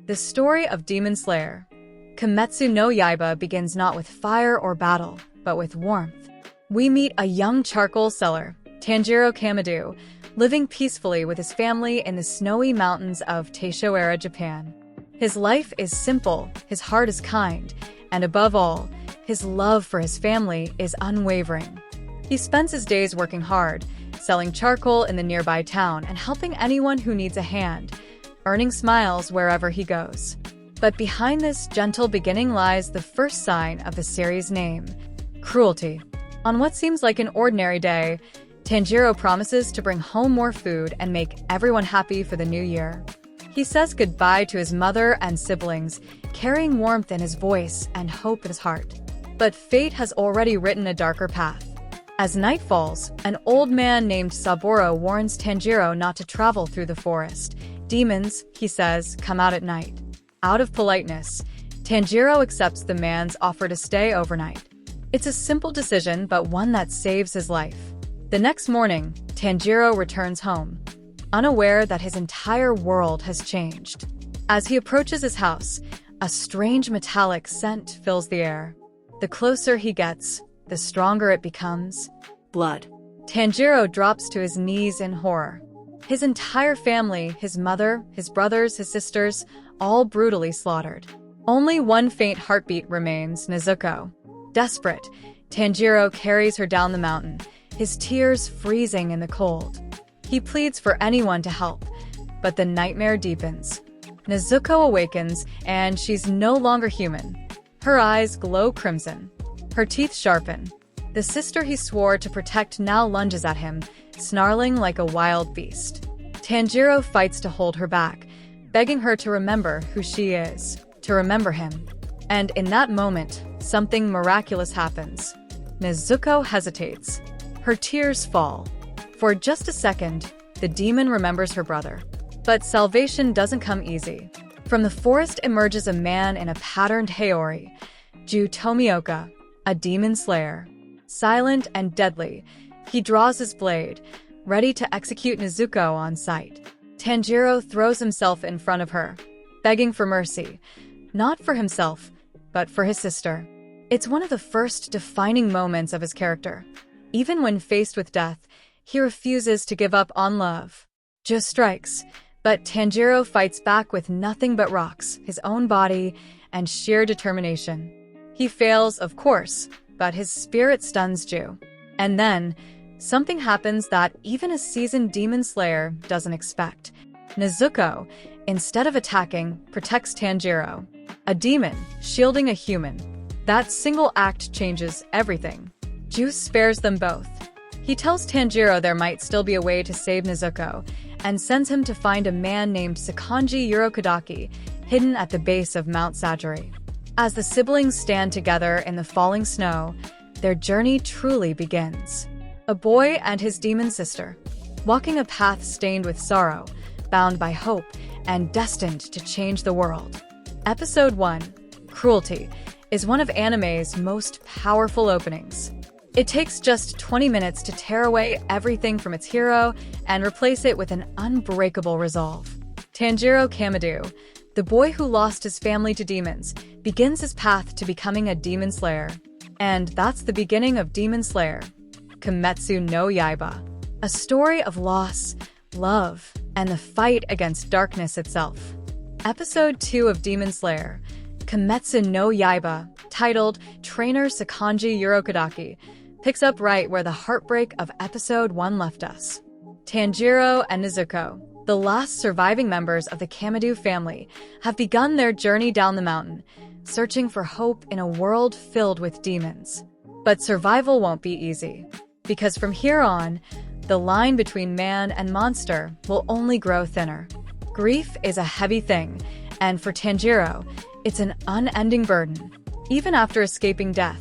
The story of Demon Slayer. Kimetsu no Yaiba begins not with fire or battle, but with warmth. We meet a young charcoal seller, Tanjiro Kamado, living peacefully with his family in the snowy mountains of Taisho-era Japan. His life is simple, his heart is kind, and above all, his love for his family is unwavering. He spends his days working hard, selling charcoal in the nearby town and helping anyone who needs a hand, earning smiles wherever he goes. But behind this gentle beginning lies the first sign of the series' name: cruelty. On what seems like an ordinary day, Tanjiro promises to bring home more food and make everyone happy for the new year. He says goodbye to his mother and siblings, carrying warmth in his voice and hope in his heart. But fate has already written a darker path. As night falls, an old man named Saburo warns Tanjiro not to travel through the forest. Demons, he says, come out at night. Out of politeness, Tanjiro accepts the man's offer to stay overnight. It's a simple decision, but one that saves his life. The next morning, Tanjiro returns home, unaware that his entire world has changed. As he approaches his house, a strange metallic scent fills the air. The closer he gets, the stronger it becomes. Blood. Tanjiro drops to his knees in horror. His entire family, his mother, his brothers, his sisters, all brutally slaughtered. Only one faint heartbeat remains, Nezuko. Desperate, Tanjiro carries her down the mountain, his tears freezing in the cold. He pleads for anyone to help, but the nightmare deepens. Nezuko awakens, and she's no longer human. Her eyes glow crimson. Her teeth sharpen. The sister he swore to protect now lunges at him, snarling like a wild beast. Tanjiro fights to hold her back, begging her to remember who she is, to remember him. And in that moment, something miraculous happens. Nezuko hesitates. Her tears fall. For just a second, the demon remembers her brother. But salvation doesn't come easy. From the forest emerges a man in a patterned haori, Ju Tomioka, a demon slayer. Silent and deadly, he draws his blade, ready to execute Nezuko on sight. Tanjiro throws himself in front of her, begging for mercy, not for himself, but for his sister. It's one of the first defining moments of his character. Even when faced with death, he refuses to give up on love. Ju strikes, but Tanjiro fights back with nothing but rocks, his own body, and sheer determination. He fails, of course, but his spirit stuns Ju. And then, something happens that even a seasoned demon slayer doesn't expect. Nezuko, instead of attacking, protects Tanjiro. A demon, shielding a human. That single act changes everything. Ju spares them both. He tells Tanjiro there might still be a way to save Nezuko, and sends him to find a man named Sakanji Urokodaki, hidden at the base of Mount Sajiri. As the siblings stand together in the falling snow, their journey truly begins. A boy and his demon sister, walking a path stained with sorrow, bound by hope, and destined to change the world. Episode 1, Cruelty, is one of anime's most powerful openings. It takes just 20 minutes to tear away everything from its hero and replace it with an unbreakable resolve. Tanjiro Kamado, the boy who lost his family to demons, begins his path to becoming a demon slayer. And that's the beginning of Demon Slayer, Kimetsu no Yaiba. A story of loss, love, and the fight against darkness itself. Episode 2 of Demon Slayer, Kimetsu no Yaiba, titled Trainer Sakanji Urokodaki, picks up right where the heartbreak of Episode 1 left us. Tanjiro and Nezuko, the last surviving members of the Kamado family, have begun their journey down the mountain, searching for hope in a world filled with demons. But survival won't be easy, because from here on, the line between man and monster will only grow thinner. Grief is a heavy thing, and for Tanjiro, it's an unending burden. Even after escaping death,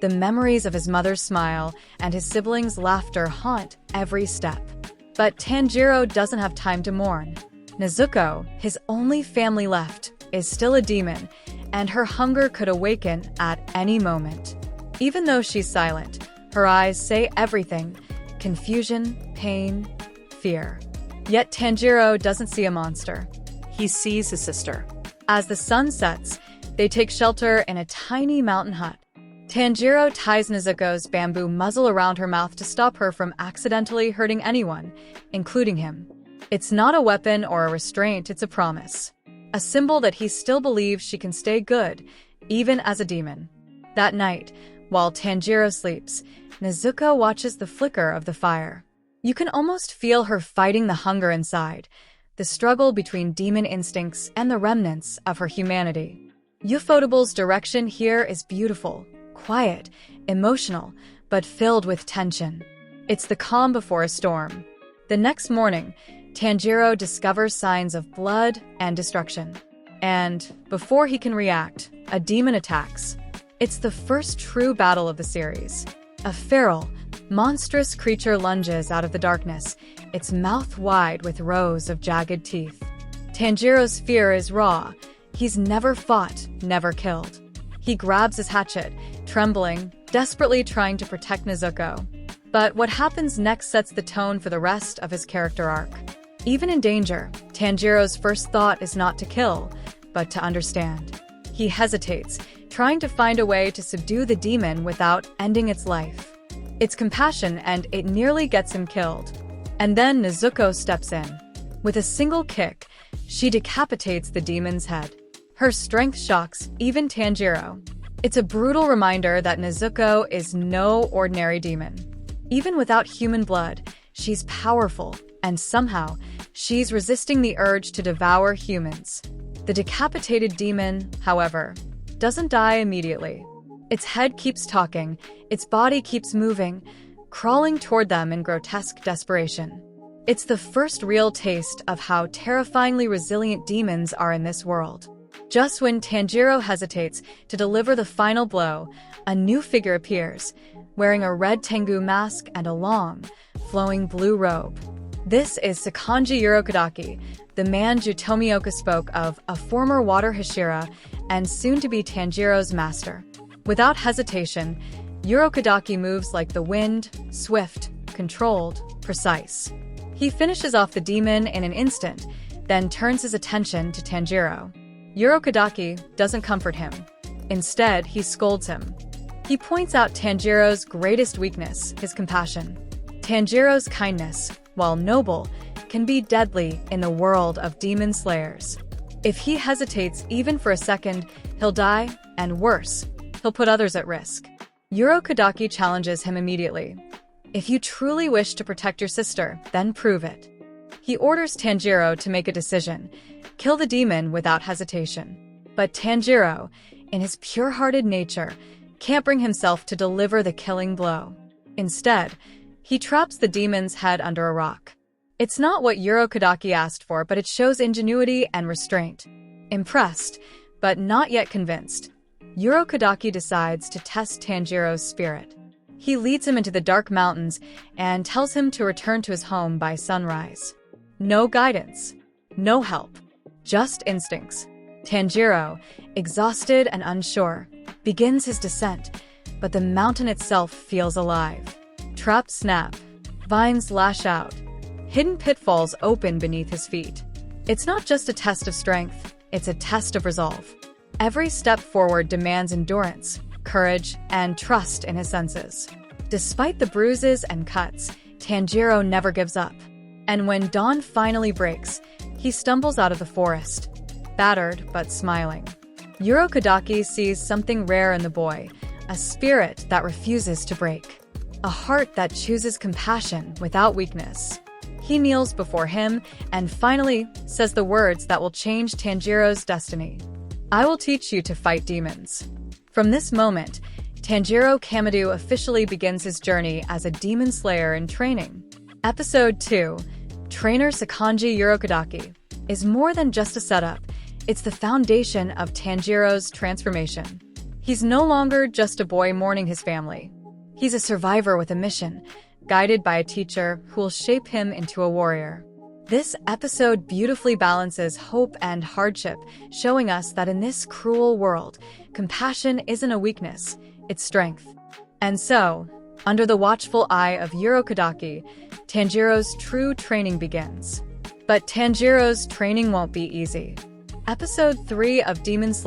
the memories of his mother's smile and his siblings' laughter haunt every step. But Tanjiro doesn't have time to mourn. Nezuko, his only family left, is still a demon, and her hunger could awaken at any moment. Even though she's silent, her eyes say everything: confusion, pain, fear. Yet Tanjiro doesn't see a monster. He sees his sister. As the sun sets, they take shelter in a tiny mountain hut. Tanjiro ties Nezuko's bamboo muzzle around her mouth to stop her from accidentally hurting anyone, including him. It's not a weapon or a restraint, it's a promise. A symbol that he still believes she can stay good, even as a demon. That night, while Tanjiro sleeps, Nezuko watches the flicker of the fire. You can almost feel her fighting the hunger inside, the struggle between demon instincts and the remnants of her humanity. Ufotable's direction here is beautiful, quiet, emotional, but filled with tension. It's the calm before a storm. The next morning, Tanjiro discovers signs of blood and destruction. And, before he can react, a demon attacks. It's the first true battle of the series. A feral, monstrous creature lunges out of the darkness, its mouth wide with rows of jagged teeth. Tanjiro's fear is raw. He's never fought, never killed. He grabs his hatchet, trembling, desperately trying to protect Nezuko. But what happens next sets the tone for the rest of his character arc. Even in danger, Tanjiro's first thought is not to kill, but to understand. He hesitates, trying to find a way to subdue the demon without ending its life. It's compassion, and it nearly gets him killed. And then Nezuko steps in. With a single kick, she decapitates the demon's head. Her strength shocks even Tanjiro. It's a brutal reminder that Nezuko is no ordinary demon. Even without human blood, she's powerful, and somehow, she's resisting the urge to devour humans. The decapitated demon, however, doesn't die immediately. Its head keeps talking, its body keeps moving, crawling toward them in grotesque desperation. It's the first real taste of how terrifyingly resilient demons are in this world. Just when Tanjiro hesitates to deliver the final blow, a new figure appears, wearing a red Tengu mask and a long, flowing blue robe. This is Sakanji Urokodaki, the man Jutomioka spoke of, a former water Hashira and soon-to-be Tanjiro's master. Without hesitation, Urokodaki moves like the wind, swift, controlled, precise. He finishes off the demon in an instant, then turns his attention to Tanjiro. Urokodaki doesn't comfort him. Instead, he scolds him. He points out Tanjiro's greatest weakness, his compassion. Tanjiro's kindness, while noble, can be deadly in the world of demon slayers. If he hesitates even for a second, he'll die, and worse, he'll put others at risk. Urokodaki challenges him immediately. If you truly wish to protect your sister, then prove it. He orders Tanjiro to make a decision, kill the demon without hesitation. But Tanjiro, in his pure-hearted nature, can't bring himself to deliver the killing blow. Instead, he traps the demon's head under a rock. It's not what Urokodaki asked for, but it shows ingenuity and restraint. Impressed, but not yet convinced, Urokodaki decides to test Tanjiro's spirit. He leads him into the dark mountains and tells him to return to his home by sunrise. No guidance, no help, just instincts. Tanjiro, exhausted and unsure, begins his descent, but the mountain itself feels alive. Traps snap, vines lash out, hidden pitfalls open beneath his feet. It's not just a test of strength, it's a test of resolve. Every step forward demands endurance, courage, and trust in his senses. Despite the bruises and cuts, Tanjiro never gives up. And when dawn finally breaks, he stumbles out of the forest, battered but smiling. Urokodaki sees something rare in the boy, a spirit that refuses to break. A heart that chooses compassion without weakness. He kneels before him and finally says the words that will change Tanjiro's destiny. I will teach you to fight demons. From this moment, Tanjiro Kamado officially begins his journey as a demon slayer in training. Episode 2, Trainer Sakanji Urokodaki, is more than just a setup, it's the foundation of Tanjiro's transformation. He's no longer just a boy mourning his family. He's a survivor with a mission, guided by a teacher who will shape him into a warrior. This episode beautifully balances hope and hardship, showing us that in this cruel world, compassion isn't a weakness, it's strength. And so, under the watchful eye of Urokodaki, Tanjiro's true training begins. But Tanjiro's training won't be easy. Episode 3 of Demon Slayer.